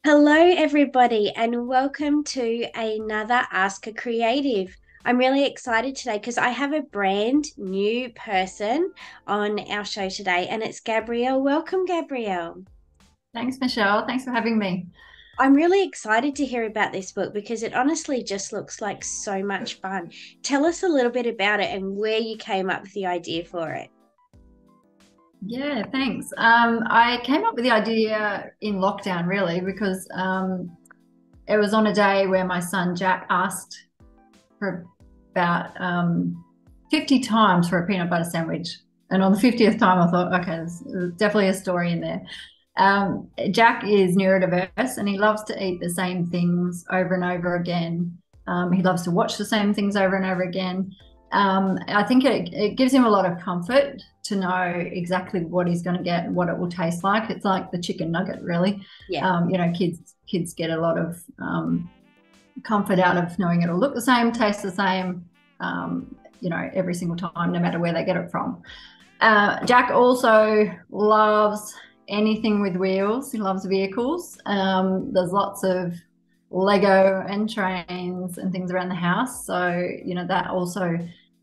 Hello, everybody, and welcome to another Ask a Creative. I'm really excited today because I have a brand new person on our show today, and it's Gabrielle. Welcome, Gabrielle. Thanks, Michelle. Thanks for having me. I'm really excited to hear about this book because it honestly just looks like so much fun. Tell us a little bit about it and where you came up with the idea for it. Yeah, thanks. I came up with the idea in lockdown, really, because it was on a day where my son Jack asked for about 50 times for a peanut butter sandwich. And on the 50th time, I thought, okay, there's definitely a story in there. Jack is neurodiverse and he loves to eat the same things over and over again. He loves to watch the same things over and over again. I think it gives him a lot of comfort to know exactly what he's going to get and what it will taste like. It's like the chicken nugget, really. Yeah. Kids get a lot of comfort out of knowing it'll look the same, taste the same, every single time, no matter where they get it from. Jack also loves anything with wheels. He loves vehicles. There's lots of Lego and trains and things around the house. So, that also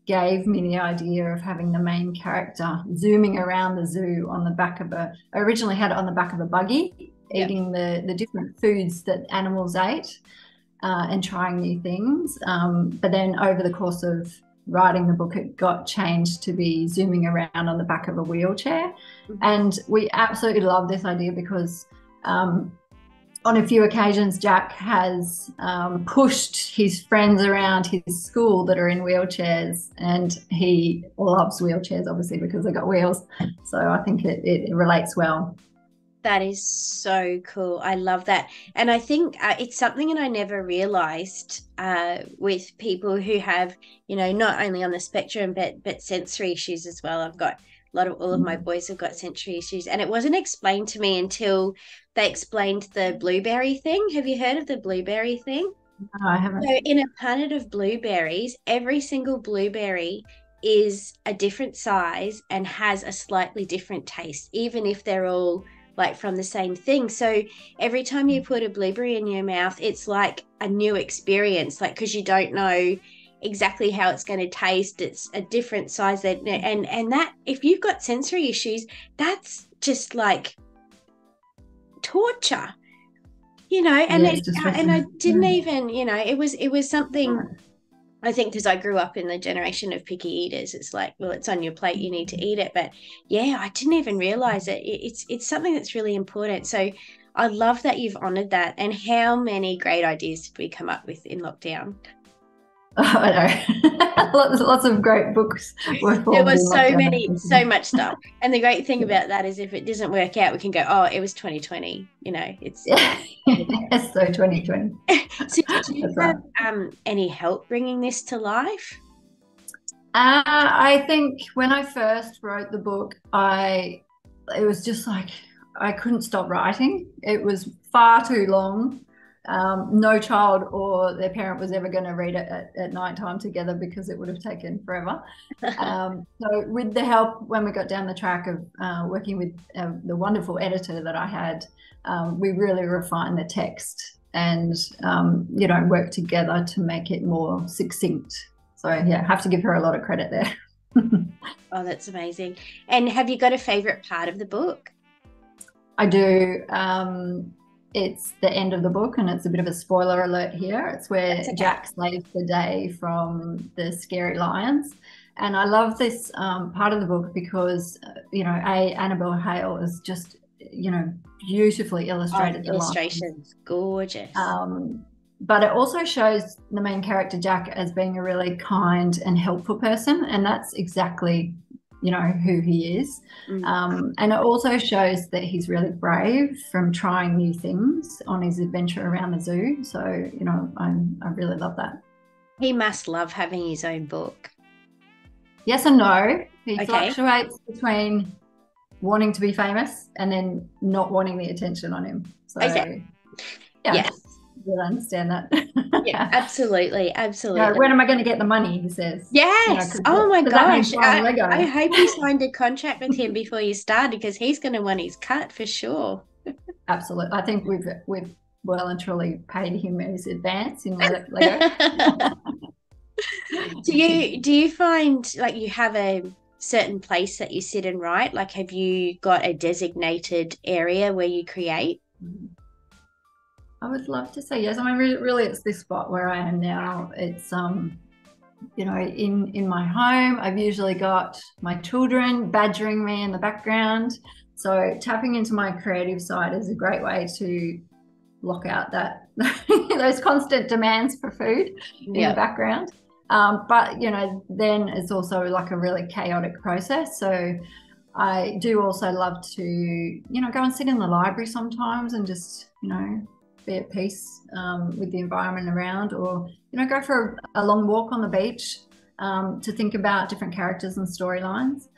gave me the idea of having the main character zooming around the zoo on the back of I originally had it on the back of a buggy, eating the different foods that animals ate and trying new things. But then over the course of writing the book, it got changed to be zooming around on the back of a wheelchair. And we absolutely love this idea because on a few occasions, Jack has pushed his friends around his school that are in wheelchairs, and he loves wheelchairs, obviously, because they've got wheels. So I think it relates well. That is so cool. I love that. And I think it's something that I never realized with people who have, not only on the spectrum, but sensory issues as well. I've got all of my boys have got sensory issues. And it wasn't explained to me until they explained the blueberry thing. Have you heard of the blueberry thing? No, I haven't. So in a punnet of blueberries, every single blueberry is a different size and has a slightly different taste, even if they're all like from the same thing. So every time you put a blueberry in your mouth, it's like a new experience, like because you don't know exactly how it's going to taste. It's a different size and that if you've got sensory issues, that's just like torture. And Yeah, it it's and I distressing. didn't even, it was something. I think because I grew up in the generation of picky eaters, it's like, well, it's on your plate, you need to eat it. But yeah, I didn't even realize it. It's something that's really important. So I love that you've honored that. And how many great ideas did we come up with in lockdown? I know. Lots of great books were There formed in was so lockdown. many, so much stuff. And the great thing about that is if it doesn't work out, we can go, oh, it was 2020. It's Yeah. So 2020. So did you That's have right. any help bringing this to life? I think when I first wrote the book, it was just like I couldn't stop writing. It was far too long. No child or their parent was ever going to read it at night time together because it would have taken forever. So with the help, when we got down the track of working with the wonderful editor that I had, we really refined the text and worked together to make it more succinct. So yeah, I have to give her a lot of credit there. Oh, that's amazing. And have you got a favorite part of the book? I do. It's the end of the book, and it's a bit of a spoiler alert here. It's where That's okay. Jack saves the day from the scary lions. And I love this part of the book because, Annabelle Hale is just, beautifully Oh, the illustrated the lions. illustrations, gorgeous. But it also shows the main character Jack as being a really kind and helpful person, and that's exactly who he is. Mm. And it also shows that he's really brave from trying new things on his adventure around the zoo. So I really love that. He must love having his own book. Yes and no. He Okay. fluctuates between wanting to be famous and then not wanting the attention on him. So Okay. yeah, Yes. you'll understand Yeah, that. absolutely. When Absolutely. am I going to get the money? He says. Yes. Because Oh my that means gosh. buying I Lego. hope you signed a contract with him before you started because he's going to want his cut for sure. Absolutely. I think we've well and truly paid him his advance in Lego. Do you find like you have a certain place that you sit and write? Like, have you got a designated area where you create? I would love to say yes. I mean, really, it's this spot where I am now. It's you know, in my home. I've usually got my children badgering me in the background. So tapping into my creative side is a great way to block out that those constant demands for food in the background. But you know, then it's also like a really chaotic process. So I do also love to, you know, go and sit in the library sometimes and just, you know, be at peace with the environment around, or, you know, go for a long walk on the beach to think about different characters and storylines.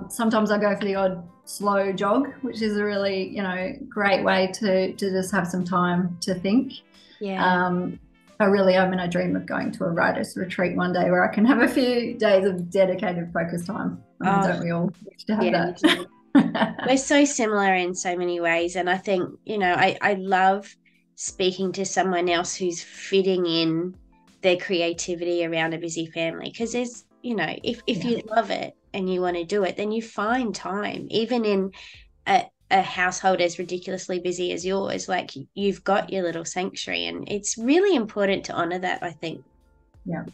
Sometimes I go for the odd slow jog, which is a really, you know, great way to just have some time to think. I dream of going to a writer's retreat one day where I can have a few days of dedicated focus time. Don't we all wish to have that? We're so similar in so many ways. And I think, you know, I love speaking to someone else who's fitting in their creativity around a busy family. Because there's, you know, if you love it and you want to do it, then you find time, even in a household as ridiculously busy as yours. Like, you've got your little sanctuary, and it's really important to honor that, I think. Yeah.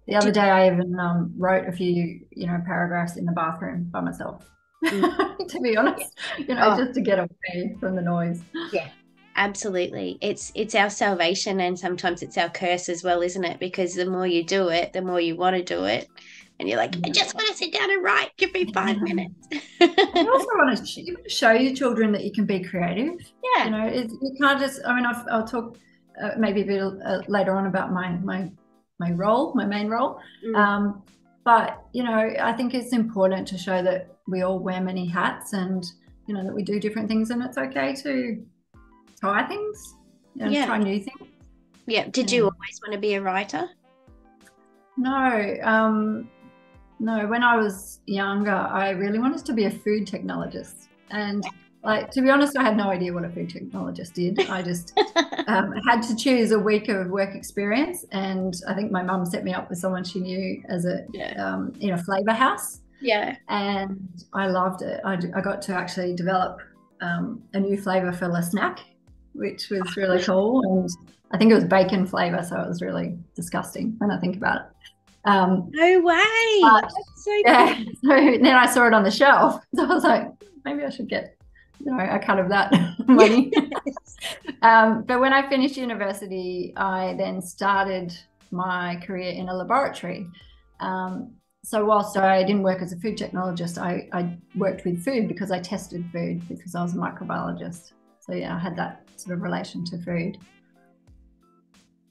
The other day I even wrote a few, you know, paragraphs in the bathroom by myself, to be honest, you know, just to get away from the noise. Yeah, absolutely. It's our salvation, and sometimes it's our curse as well, isn't it? Because the more you do it, the more you want to do it. And you're like, I just want to sit down and write. Give me 5 minutes. You also want to show your children that you can be creative. Yeah. You know, you can't just, I mean, I'll talk maybe a bit later on about my role, my main role. But, you know, I think it's important to show that we all wear many hats, and, you know, that we do different things, and it's okay to try things and try new things. Yeah. Did you always want to be a writer? No, when I was younger, I really wanted to be a food technologist. And, like, to be honest, I had no idea what a food technologist did. I just had to choose a week of work experience. And I think my mum set me up with someone she knew as in a flavour house. Yeah. And I loved it. I got to actually develop a new flavour for Le Snack, which was really cool. And I think it was bacon flavour, so it was really disgusting when I think about it. No way. That's so cool. So then I saw it on the shelf. So I was like, maybe I should get, you know, a cut of that money. But when I finished university, I then started my career in a laboratory. So whilst I didn't work as a food technologist, I worked with food because I tested food, because I was a microbiologist. So yeah, I had that sort of relation to food.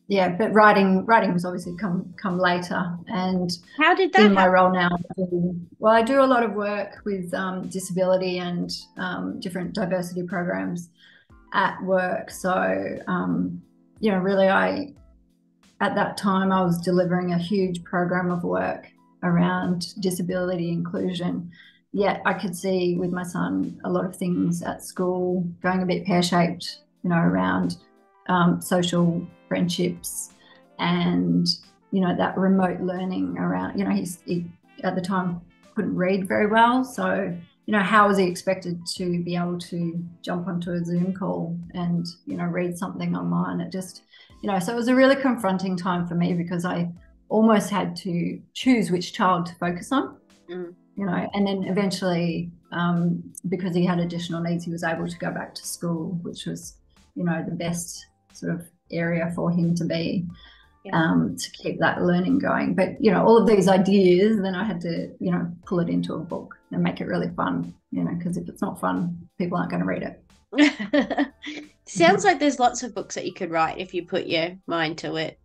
Yeah, but writing was obviously come later. And how did that in my role now? I do a lot of work with disability and different diversity programs at work. So you know, really, at that time I was delivering a huge program of work around disability inclusion. Yet I could see with my son a lot of things at school going a bit pear-shaped, you know, around social friendships and, you know, that remote learning around, you know, he at the time couldn't read very well. So, you know, how was he expected to be able to jump onto a Zoom call and, you know, read something online? It just, you know, so it was a really confronting time for me, because I almost had to choose which child to focus on, you know, and then eventually, because he had additional needs, he was able to go back to school, which was, you know, the best sort of area for him to be, to keep that learning going. But, you know, all of these ideas, then I had to, you know, pull it into a book and make it really fun, you know, because if it's not fun, people aren't going to read it. Sounds like there's lots of books that you could write if you put your mind to it.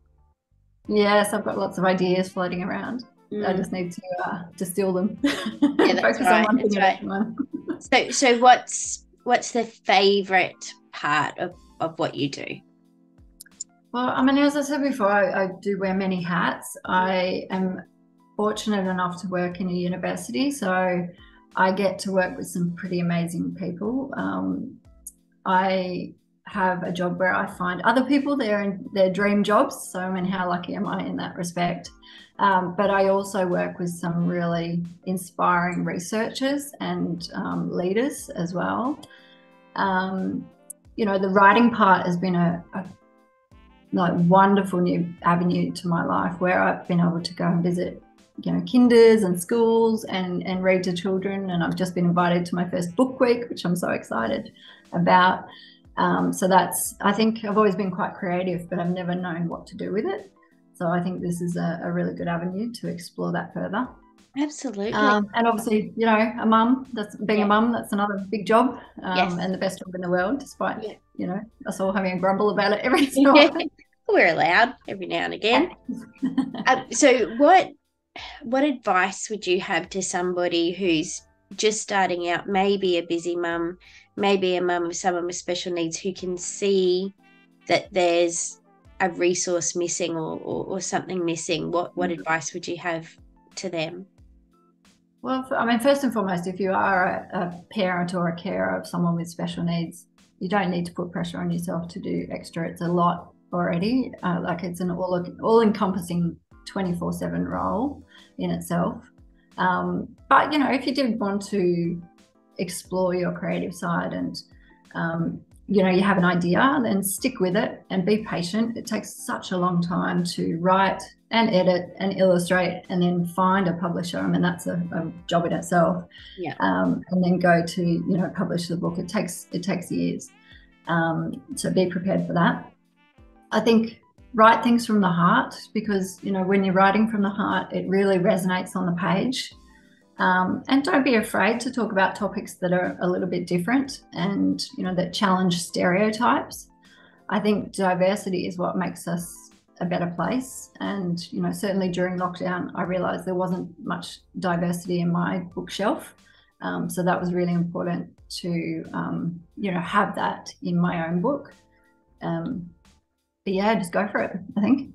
Yes, I've got lots of ideas floating around. I just need to distill them. Yeah, that's focus right. on one thing That's right. So what's the favourite part of what you do? Well, I mean, as I said before, I do wear many hats. I am fortunate enough to work in a university, so I get to work with some pretty amazing people. I have a job where I find other people there in their dream jobs. So, I mean, how lucky am I in that respect? But I also work with some really inspiring researchers and leaders as well. You know, the writing part has been a like wonderful new avenue to my life, where I've been able to go and visit, you know, kinders and schools and read to children. And I've just been invited to my first book week, which I'm so excited about. So that's, I think I've always been quite creative, but I've never known what to do with it. So I think this is a really good avenue to explore that further. Absolutely. And obviously, you know, a mum, that's being a mum, that's another big job, and the best job in the world, despite, you know, us all having a grumble about it every so often. We're allowed every now and again. So what advice would you have to somebody who's just starting out, maybe a busy mum, maybe a mum of someone with special needs, who can see that there's a resource missing or something missing? What advice would you have to them? Well, I mean, first and foremost, if you are a parent or a carer of someone with special needs, you don't need to put pressure on yourself to do extra. It's a lot already. Like, it's an all-encompassing 24/7 role in itself. But, you know, if you did want to explore your creative side and, you know, you have an idea, then stick with it and be patient. It takes such a long time to write and edit and illustrate and then find a publisher. I mean, that's a job in itself. Yeah. And then go to, you know, publish the book. It takes years. So be prepared for that. I think write things from the heart, because, you know, when you're writing from the heart, it really resonates on the page. And don't be afraid to talk about topics that are a little bit different and, you know, that challenge stereotypes. I think diversity is what makes us a better place. And, you know, certainly during lockdown, I realized there wasn't much diversity in my bookshelf. So that was really important to, you know, have that in my own book. But yeah, just go for it. I think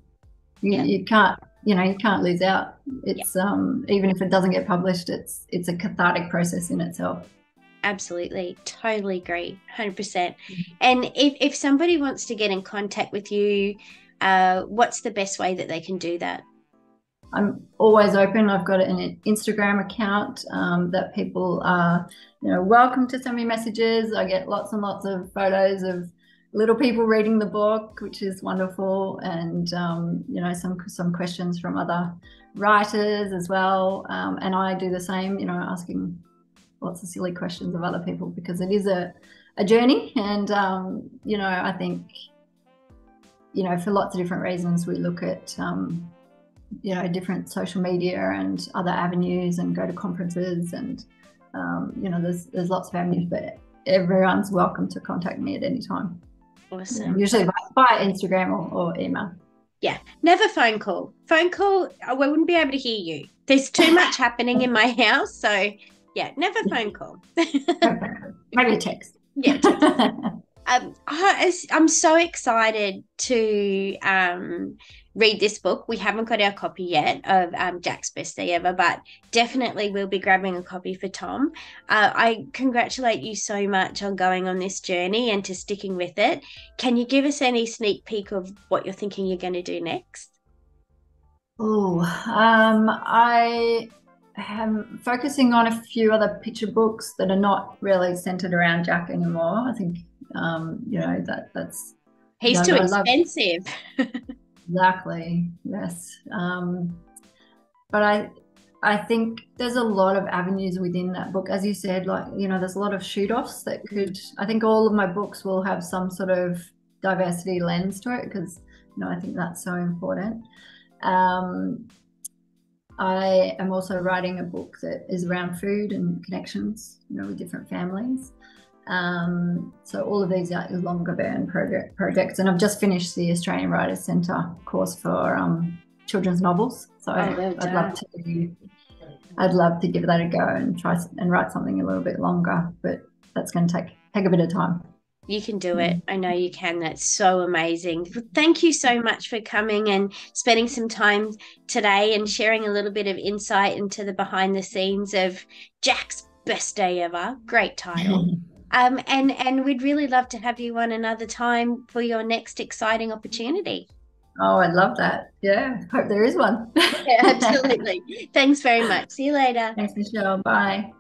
you can't, you know, you can't lose out. It's even if it doesn't get published, it's a cathartic process in itself. Absolutely. Totally agree. 100%. And if somebody wants to get in contact with you, what's the best way that they can do that? I'm always open. I've got an Instagram account that people are, you know, welcome to send me messages. I get lots and lots of photos of little people reading the book, which is wonderful, and you know, some questions from other writers as well. And I do the same, you know, asking lots of silly questions of other people, because it is a journey. And you know, I think, you know, for lots of different reasons, we look at you know, different social media and other avenues and go to conferences, and you know, there's lots of avenues, but everyone's welcome to contact me at any time. Awesome. Usually by Instagram or email. Yeah, never phone call. Phone call, I wouldn't be able to hear you. There's too much happening in my house, so yeah, never phone call. Maybe a text. Yeah, text. I'm so excited to read this book. We haven't got our copy yet of Jack's Best Day Ever, but definitely we'll be grabbing a copy for Tom. I congratulate you so much on going on this journey and to sticking with it. Can you give us any sneak peek of what you're thinking you're going to do next? Oh, I am focusing on a few other picture books that are not really centered around Jack anymore. I think, you know, that's... He's too expensive. Exactly. Yes. But I think there's a lot of avenues within that book. As you said, like, you know, there's a lot of shoot-offs that could, I think all of my books will have some sort of diversity lens to it, because, you know, I think that's so important. I am also writing a book that is around food and connections, you know, with different families. So all of these are longer burn projects, and I've just finished the Australian Writers Centre course for children's novels. So I'd love to give that a go and try and write something a little bit longer, but that's going to take a bit of time. You can do it. I know you can. That's so amazing. Thank you so much for coming and spending some time today and sharing a little bit of insight into the behind the scenes of Jack's Best Day Ever. Great title. And we'd really love to have you on another time for your next exciting opportunity. Oh, I'd love that. Yeah, hope there is one. Yeah, absolutely. Thanks very much. See you later. Thanks, Michelle. Bye.